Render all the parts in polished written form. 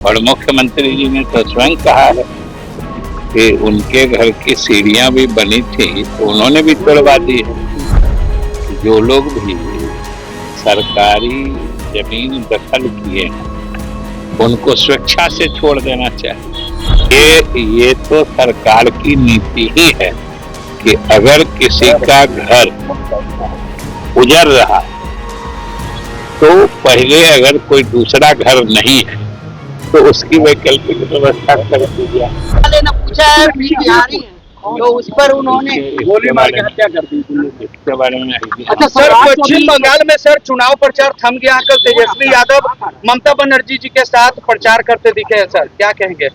और मुख्यमंत्री जी ने तो स्वयं कहा है कि उनके घर की सीढ़ियां भी बनी थी तो उन्होंने भी तोड़वा दी है। जो लोग भी सरकारी जमीन दखल किए हैं उनको स्वेच्छा से छोड़ देना चाहिए। ये तो सरकार की नीति ही है कि अगर किसी का घर उजड़ रहा तो पहले अगर कोई दूसरा घर नहीं है तो उसकी वैकल्पिक व्यवस्था कर दी जाए। ने पूछा है बिहारी तो उस पर उन्होंने गोली मार के हत्या कर दी। इसके बारे में अच्छा सर, पश्चिम बंगाल में सर चुनाव प्रचार थम गया। कल तेजस्वी यादव ममता बनर्जी जी के साथ प्रचार करते दिखे हैं सर, क्या कहेंगे?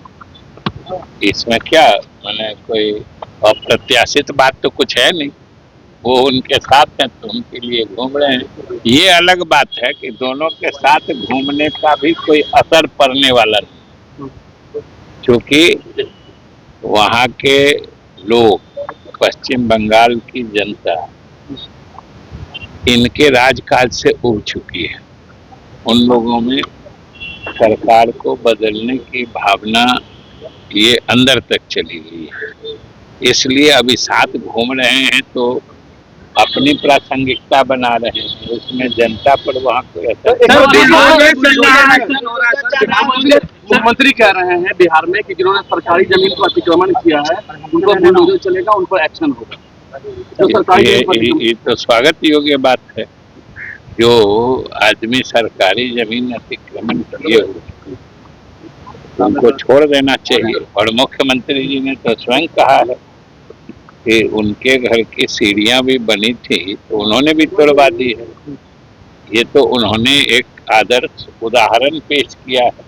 इसमें क्या मैंने कोई अप्रत्याशित बात तो कुछ है नहीं, वो उनके साथ हैं तो उनके लिए घूम रहे हैं। ये अलग बात है कि दोनों के साथ घूमने का भी कोई असर पड़ने वाला नहीं, क्योंकि वहाँ के लोग, पश्चिम बंगाल की जनता इनके राजकाज से उब चुकी है। उन लोगों में सरकार को बदलने की भावना ये अंदर तक चली गई है, इसलिए अभी साथ घूम रहे हैं तो अपनी प्रासंगिकता बना रहे हैं, उसमें जनता पर वहाँ कोई मुख्यमंत्री कह रहे हैं बिहार में कि जिन्होंने सरकारी जमीन को अतिक्रमण किया है उनको बुलडोजर चलेगा, उन पर एक्शन होगा। तो सरकारी ये तो स्वागत योग्य बात है। जो आदमी सरकारी जमीन अतिक्रमण किए हुए उनको छोड़ देना चाहिए। और मुख्यमंत्री जी ने तो स्वयं कहा है कि उनके घर की सीढ़ियां भी बनी थी तो उन्होंने भी तोड़वा दी है। ये तो उन्होंने एक आदर्श उदाहरण पेश किया है,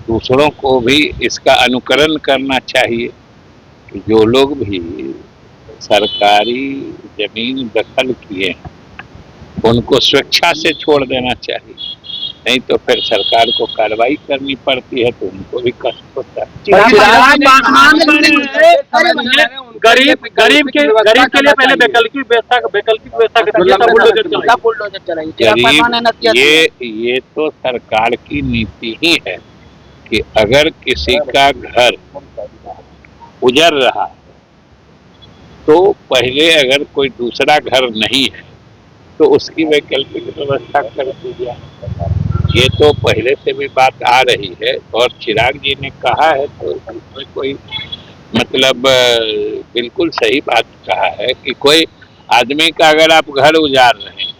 दूसरों को भी इसका अनुकरण करना चाहिए कि जो लोग भी सरकारी जमीन दखल किए हैं उनको स्वेच्छा से छोड़ देना चाहिए, नहीं तो फिर सरकार को कार्रवाई करनी पड़ती है तो उनको भी कष्ट होता है। गरीब के लिए पहले वैकल्पिक व्यवस्था बुलडोजर चलाएंगे। ये तो सरकार की नीति ही है कि अगर किसी का घर उजड़ रहा तो पहले अगर कोई दूसरा घर नहीं है तो उसकी वैकल्पिक व्यवस्था कर दी जाए। ये तो पहले से भी बात आ रही है और चिराग जी ने कहा है तो इसमें कोई मतलब बिल्कुल सही बात कहा है कि कोई आदमी का अगर आप घर उजाड़ रहे हैं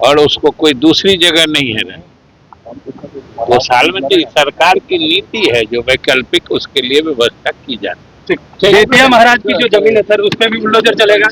और उसको कोई दूसरी जगह नहीं है रहे तो साल में तो सरकार की नीति है जो वैकल्पिक उसके लिए व्यवस्था की जाती है। बेतिया महाराज की जो जमीन है सर उसमें भी बुलडोजर चलेगा।